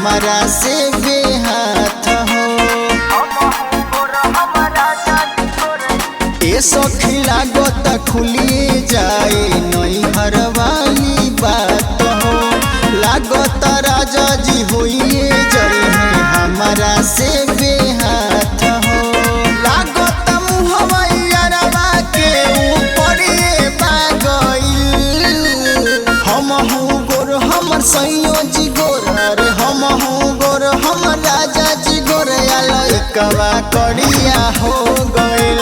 हमारा से बेहाथ हो। ए सखी लागत खुलिए जाए नैहर वाली बात हो। लागत राजा जी होइए जई है हमारा से बेहाथ हो। लागत मुहवैयरवा के ऊपरे बागइल। हम हूँ गोर हमर संयोजी गोर, अरे हम हूँ गोर हमर राजा जी गोर। लइकवा करिया हो गइल।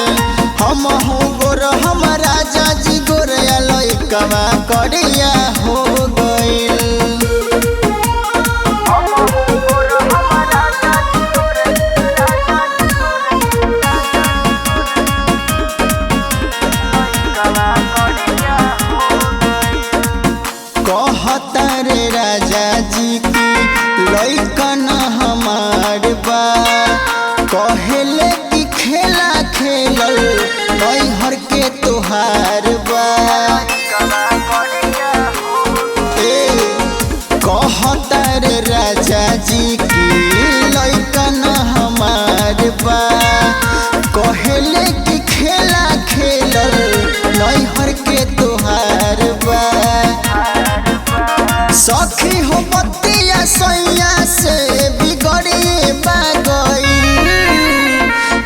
हम हूँ गोर हमर राजा जी गोर, लइकवा करिया हो गइल। कहता रे राजा जी की लइकन हमार बा। कहेले की खेला खेलल नैहर के तोहार बा। कहता रे राजा जी की लइकन हमार बा। कहेले की खेला खेलल नैहर के तोहार बा। सखी हो बतिया सैया से बिगड़े बागइल।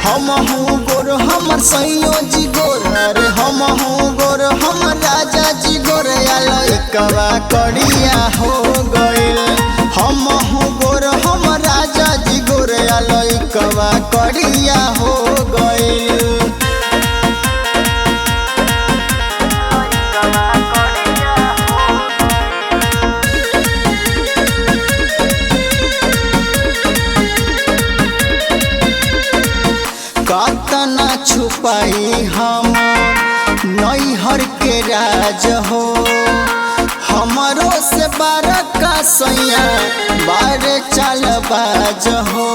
हम हूँ गोर हमर संयोजी गोर, अरे हम हूँ गोर हमर राजा जी गोर। लइकवा करिया हो गइल। हम हूँ गोर हमर राजा जी गोर, लइकवा करिया हो गइल। कतना छुपाई हम नैहर के राज हो। हमरो से बारका सैया बारे चालबाज हो।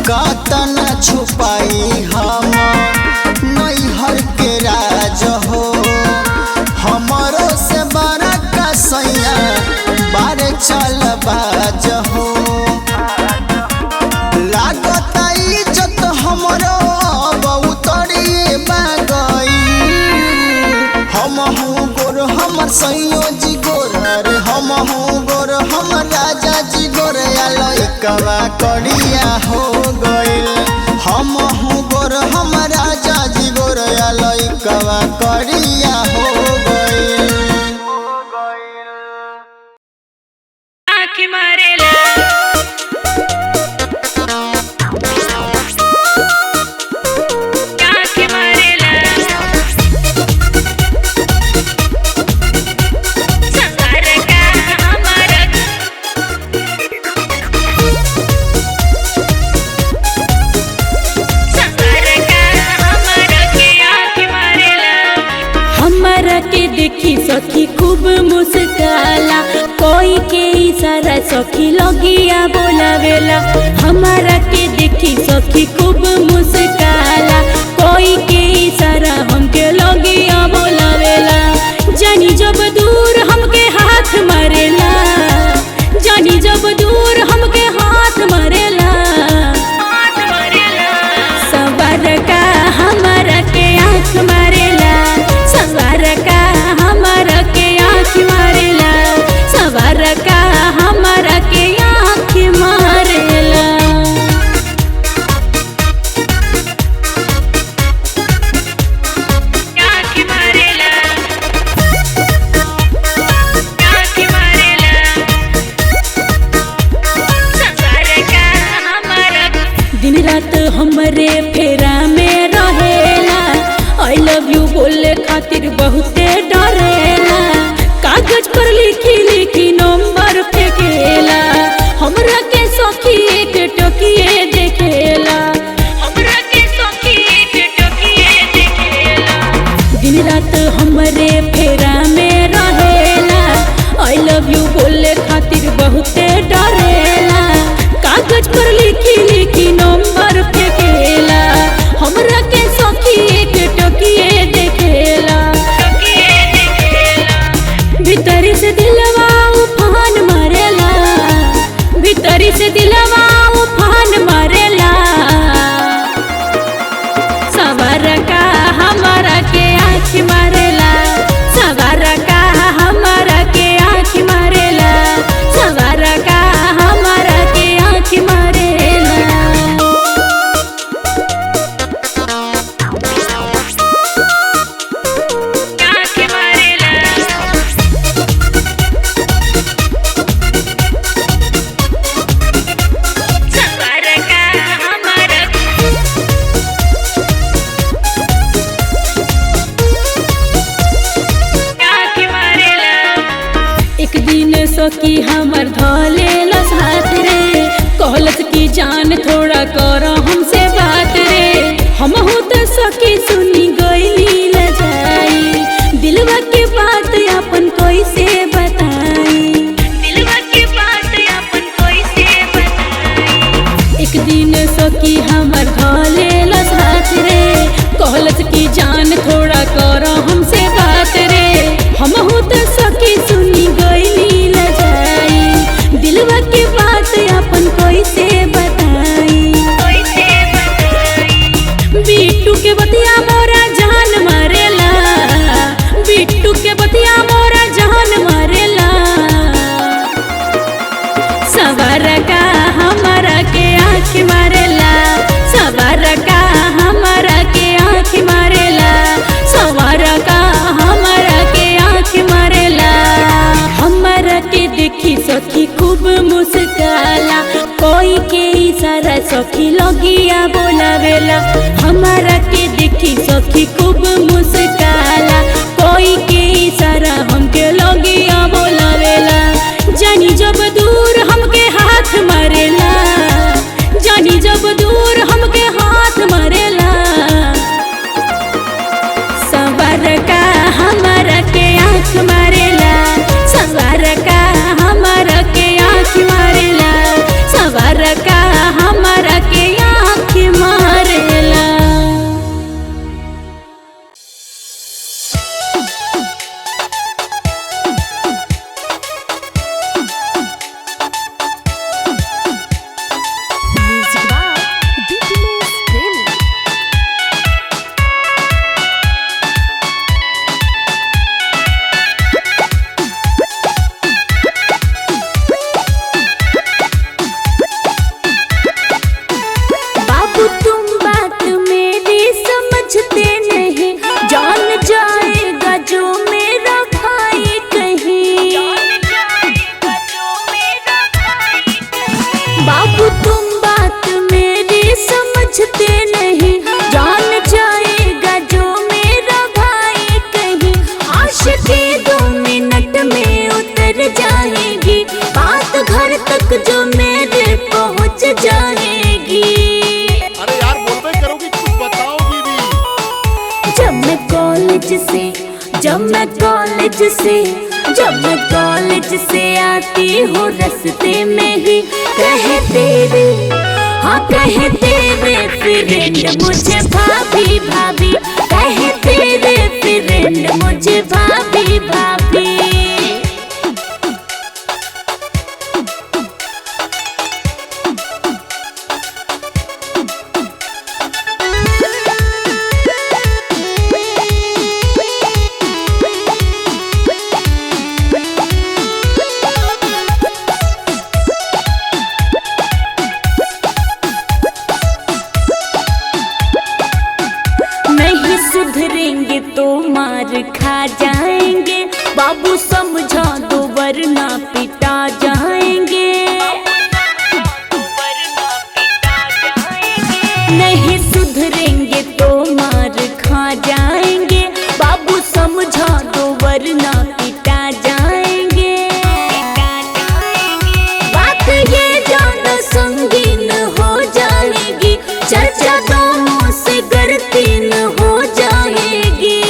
कतना छुपाई हम नैहर के राज हो। हमरो से बारका सैया बारे चालबाज हो। लागत इज्जत हमरो अब उतरिए बागइल। हम हूँ गोर हमर संयोजी गोर, अरे हम हूँ गोर हमर राजा जी गोर। लइकवा करिया हो गइल। हम हूँ गोर हमर राजा जी गोर, लइकवा करिया हो गइल। आँख मारेला सखी खूब मुस्काला, कोई के इशारा सखी लगिया बोलावेला। हमारा के देखी सखी खूब मुस्काला, कोई के इशारा हमके लगिया बोलावेला। जानी जब दूर हमके हाथ मारेला, जानी जब दूर हमके हाथ मारेला। सवार का हमारा के आँख मारेला, सवार का हमारा के आँख मारेला, सवार का हमारा के आँख मारेला। भीतरी से दिलवा उफान मारेला, भीतरी से दिलवा उफान मारेला। सवार का हमारा के आँख मारेला, सवार का हमारा के आँख मारेला, सवार का हमारा के आँख मारेला। आँख मारेला सवार का हमारा आँख मारेला। एक दिन सखी हमर धले साथ रे, कहलत की जान थोड़ा कर हमसे बात रे। हमहू तो सखी सुनी गईली लजाई, दिलवा के बात अपन कैसे बताई, दिलवा की बात अपन कैसे बताई। एक दिन सखी हमर धले साथ रे, कहलत की जान थोड़ा कर हमसे बात रे। हमहू तो सखी सुनी गईली लजाई, दिलवा के बात अपन कैसे बताई। कैसे बताई। बिट्टू के बतिया मोरा जान मारेला, बिट्टू के बतिया मोरा जान मारेला। सवार का हमारा के आँख मारेला, सवार का हमारा के आँख मारेला, सवार का हमारा के आँख मारेला। हमारा के देखी सखी खूब मुस्काला, कोई के इशारा सखी लगिया बोलावेला। हमारा के देखी सखी खूब मुस्काला, कोई के इशारा हमके लगिया बोलावेला। जानी जब दूर हमके हाथ मारेला, जानी जब दूर हमके हाथ मारेला। सवार का हमारा के आँख मारेला, सवार का हमारा के आँख मारेला, सवार का हमारा के आँख मारेला। बाबू तुम बात मेरी समझते नहीं, जान जाएगा जो मेरा भाई कहीं। बाबू तुम बात मेरी समझते नहीं, जान जाएगा जो मेरा भाई कहीं। आशिकी 2 मिनट में उतर जाएगी, बात घर तक जो मेरे पहुंच जाएगी। अरे यार बोलबे करोगी, कुछ बताओगी भी। जब मैं कॉलेज से जब मैं कॉलेज से आती हूँ, रास्ते में ही कहे तेरे, हाँ कहे तेरे फ्रेंड मुझे भाभी भाभी, कहे तेरे फ्रेंड मुझे भाभी भाभी। नहीं सुधरेंगे तो मार खा जाएंगे, बाबू समझा दो वरना पिटा जाएंगे। नहीं सुधरेंगे तो मार खा जाएंगे, बाबू समझा दो वरना पिटा जाएंगे। बात ये ज्यादा संगीन हो जाएगी, चर्चा दोनों से गढ़तीन हो जाएगी।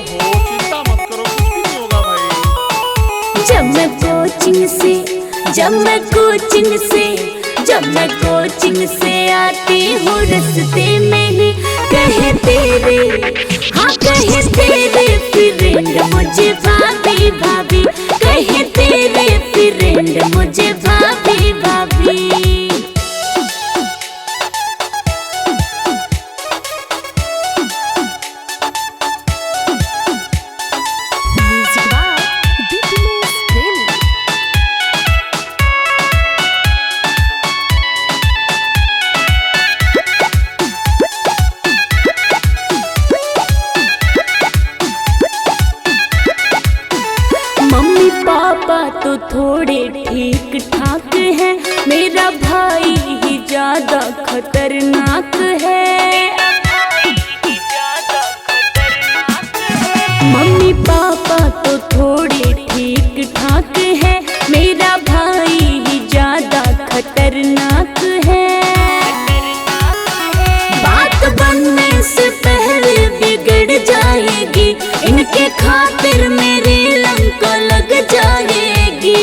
चिंता मत करो, कुछ भी नहीं होगा भाई। जब मैं कोचिंग से आती हूँ, रास्ते में ही कहे तेरे, हाँ कहे तेरे फ्रेंड मुझे भाभी भाभी। फ्रेंड मुझे भाभी भाभी। मम्मी पापा तो थोड़े ठीक ठाक है, मेरा भाई ही ज्यादा खतरनाक है। मम्मी पापा तो थोड़े ठीक ठाक है, मेरा भाई ही ज्यादा खतरनाक है। बात बनने से पहले बिगड़ जाएगी, इनके खातिर मेरी लंक लग जाएगी।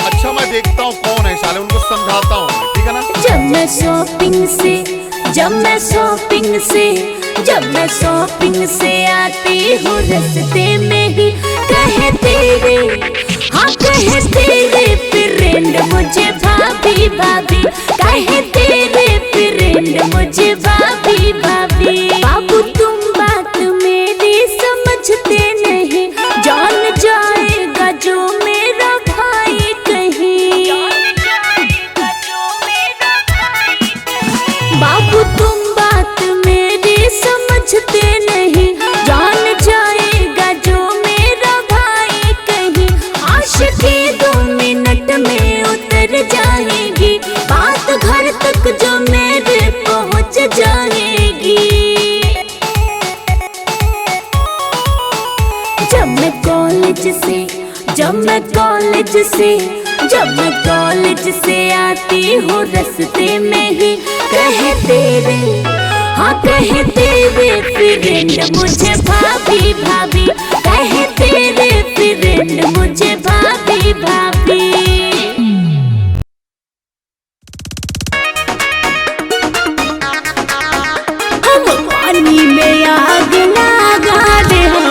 अच्छा मैं देखता हूँ कौन है साले, उनको समझाता हूँ, ठीक है ना। जब मैं शॉपिंग से आती हूँ रास्ते में ही कहे तेरे फ्रेंड मुझे भाभी भाभी, कहे तेरे फ्रेंड मुझे भाभी भाभी। बाबू तुम बात मेरी समझते नहीं, जान जाएगा जो मेरा भाई कहीं। बाबू तुम बात मेरी समझते नहीं, जान जाएगा जो मेरा भाई कहीं। आशिकी 2 मिनट में उतर जाएगी, बात घर तक जो मेरे पहुंच जाएगी। जब मैं कॉलेज से आती हूँ रास्ते में ही कहे तेरे फ्रेंड मुझे भाभी भाभी, कहे तेरे फ्रेंड मुझे भाभी भाभी। हम पानी में आग लगा दे, हम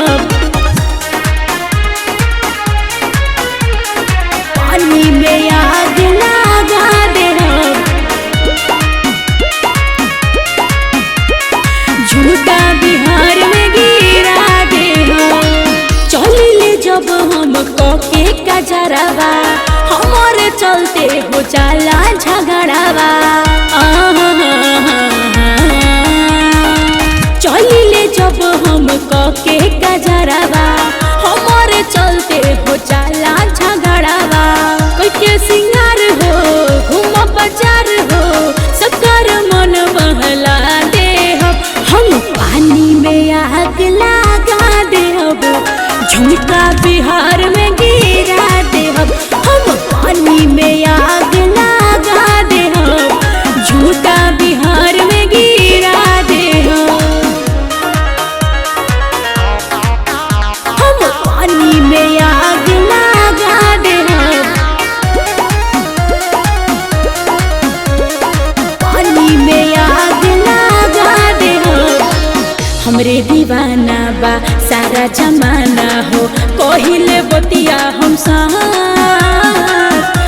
पानी में आग लगा दे, हम झूठा बिहार में गिरा दे, हम चलिले जब हम कोके का जरावा, हमारे चलते हो जाला झगड़ावा। चलिले जब हम कोके का जरावा, हमारे चलते हो जाला झगड़ावा। कोई के सिंगार हो घूम बाजार हो, सबकर मन बहला दे, हम पानी में आग लगा दे, झुमका बिहार में गिरा दे, हम पानी में आग लगा दे, झूठा बिहार में गिरा दे, हम पानी में आग लगा दे, पानी में आग लगा दे। हमरे दीवाना बा सारा जमाना हो, कोहिले बतिया हम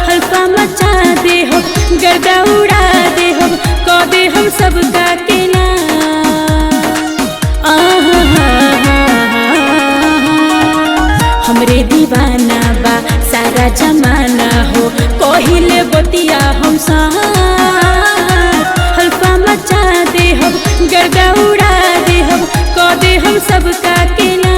हल्का मचा दे हो, गर्दा उड़ा दे हो, कह दे हम सबका के ना। हमरे दीवाना बा सारा जमाना हो, कोहिले बतिया हम हल्का मचा दे हो, गर्दा उड़ा दे हो, कह दे हम सबका के ना।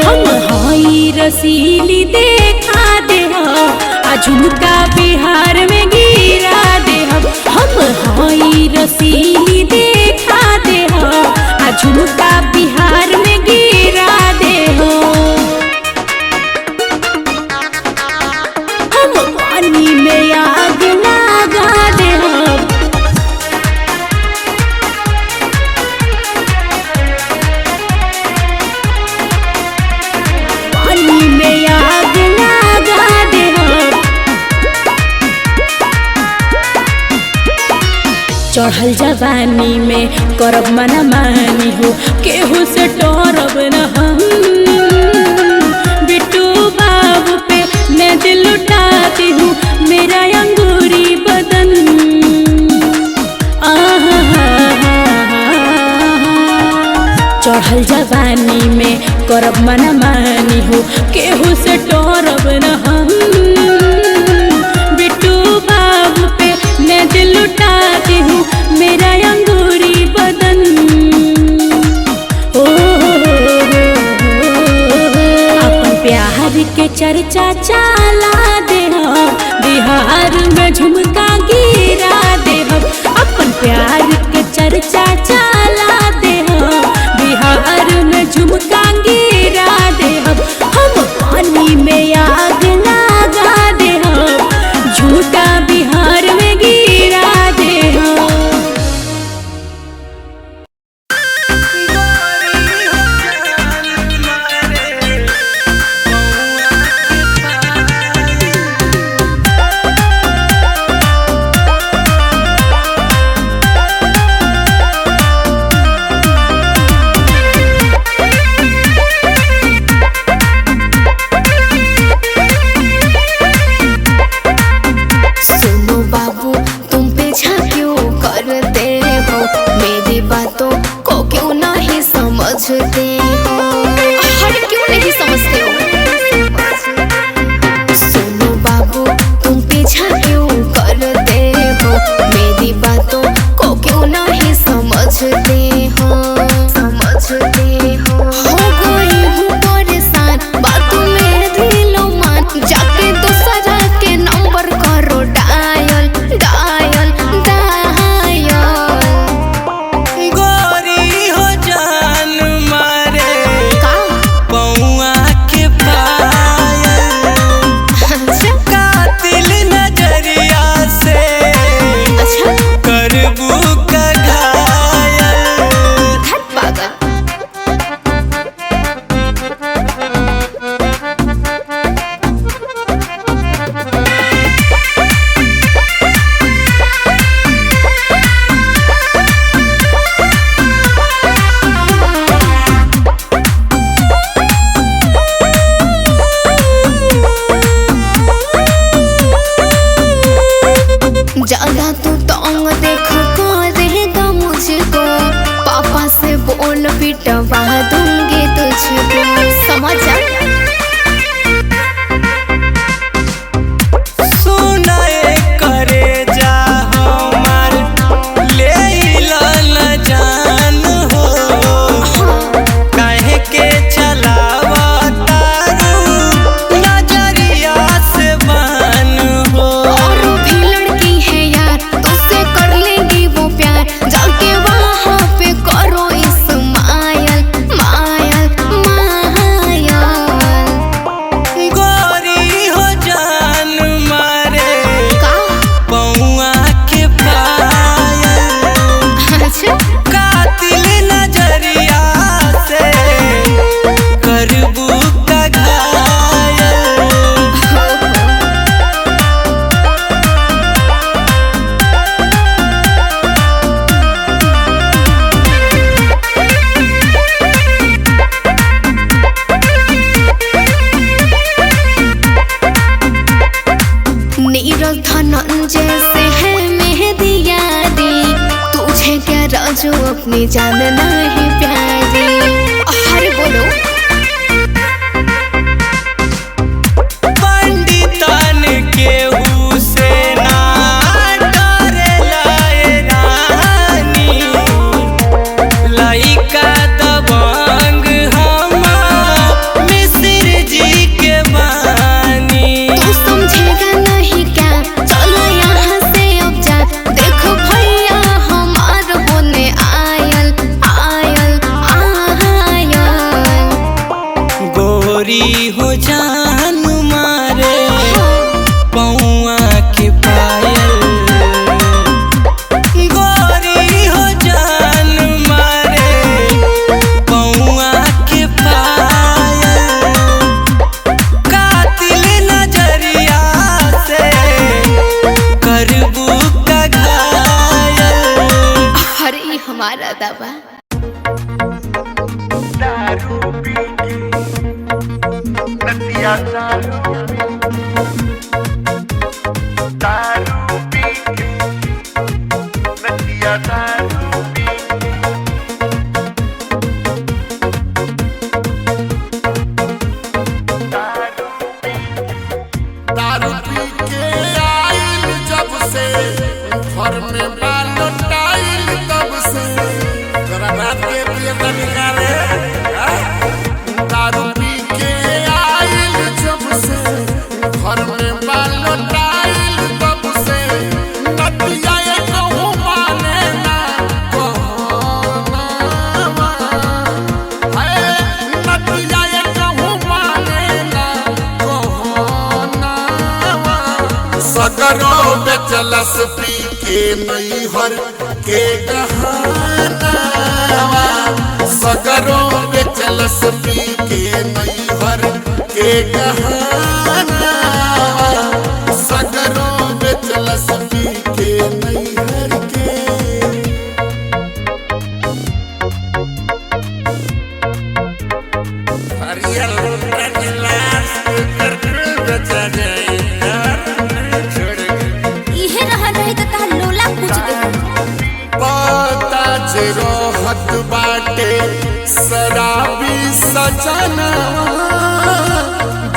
हम हई रसीली देखा दे हो, आ झुमका बिहार में गिरा दे, हम हई रसीली देखा दे हो, आ झुमका बिहार में गिरा दे हो। हम पानी में आग लगा दे, पानी में आग लगा दे। चढ़ल जवानी में करब मना मानी हो, केहू से डरब न हम। परेशानी में करब मन मानी हो केहू से डरब न हम बिट्टू बाबू पे मैं दिल लुटाती हूँ मेरा अंगूरी बदन अपन प्यार के चर्चा चला दे बिहार में झुमका गिरा दे अपन प्यार के चर्चा चला दे बिहार में झुमका गिरा दे हम पानी में आग लगा दे झूठा बिहार में गिरा दे समझते हो क्यों नहीं समझते हो सुनो बाबू तुम पीछा क्यों करते हो मेरी बातों को क्यों नहीं समझते हो हो गई हूँ परेशान बातों में दिलो मान जाके दूसरा के नंबर करो डायल डायल डायल गोरी हो जान मारे का पौआ के पायल कातिल नजरिया से अच्छा करबू का घायल धत पागल ज्यादा तू तंग देख करेगा मुझको पापा से बोल पिटवा दूंगी तुझको समझ जा सुनाए करे जा हमार ले न जान हो काहे के चलावा तारू नजरिया से बान हो और भी लड़की है यार तुझसे कर लेगी वो प्यार जाके वहाँ पे करो इस्माइल मायल मायल गोरी हो जान मारे का पौआ के पायल अच्छा कातिल नजरिया से करबू का घायल नीरज धनंजय से है मेहदी यारी तुझे क्या राजू अपनी जान नहीं प्यारी अरे बोलो पंडितन केहू से ना डरेला ए रानी लइका दबंग हम मिस्र जी के बानी तू समझेगा नहीं क्या चलो यहाँ से अब जा देखो भैया हमार होने आयल आयल आयल गोरी हो जान मारे पौआ के पायल गोरी हो जान मारे पौआ के पायल कातिल नजरिया से करबू का घायल अरे ये हमारा दवा दारू पी के नदिया दारू पी के नदिया दारू पी के सगरो बेचलस पी के नैहर के गहनावा सगरो बेचलस पी के नैहर के गहनावा सगरो बेचलस पी के नैहर के हरियर इहे रहन रही त तहार लोला पूछ दे पता जे रहत बाटे शराबी सजनवा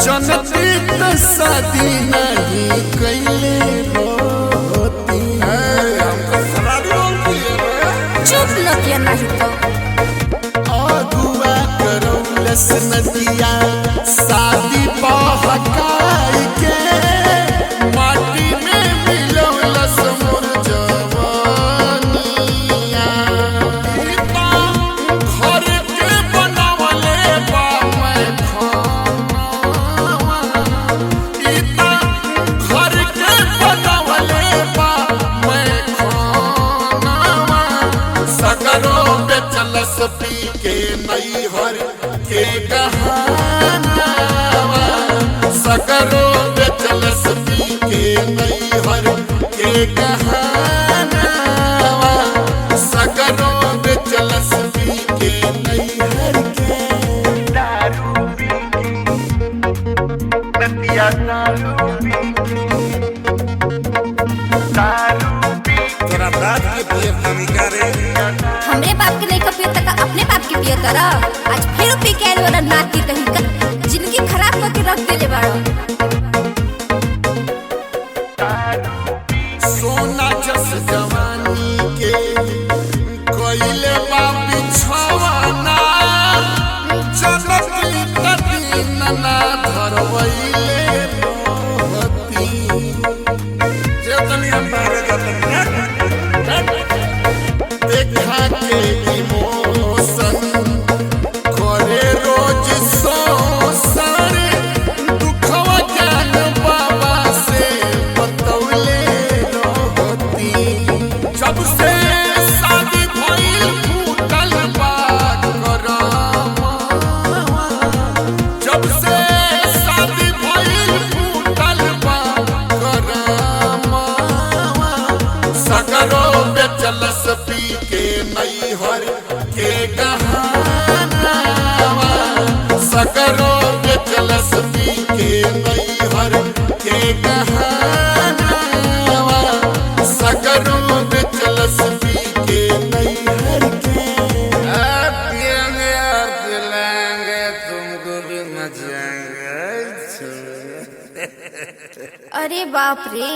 जनती त शादी नहीं कैले होती चुप न किया नहीं तो अगुआ करौलस नदिया शादी बहकाई के माटी में मिलौलस मोर जवानिया घर के बनावले बा मैं खानावा घर के बनावले बा मैं खानावा सगरो बेचलस पी के नैहर के गहनावा सगरो बेचलस पी के नैहर के गहनावा सगरो बेचलस पी के नैहर के हमरे बाप के नहीं कपियो तक अपने बाप के पियो तरह आज फिर पी के आइल वाला नाती कहीं का जिंदगी खराब करके रख देले बाड़ो सोना जस जवानी के कोइले बा बिछवाना जनती तदीन ना धरवैले रहती जे तनी हम बारे देखा के इमोशन करे रोज सोसर दुखवा जान बाबा से बतौले रहती जब से शादी भइल फूटल बा करमवा जब से शादी भइल फूटल बा करमवा सगरो बेचलस पी के नैहर के गहनावा सगरो बेचलस पी के नैहर के गहनावा सगरो बेचलस पी के नैहर के पिएंगे और पिलाएंगे तुमको भी मचाएंगे अरे बाप रे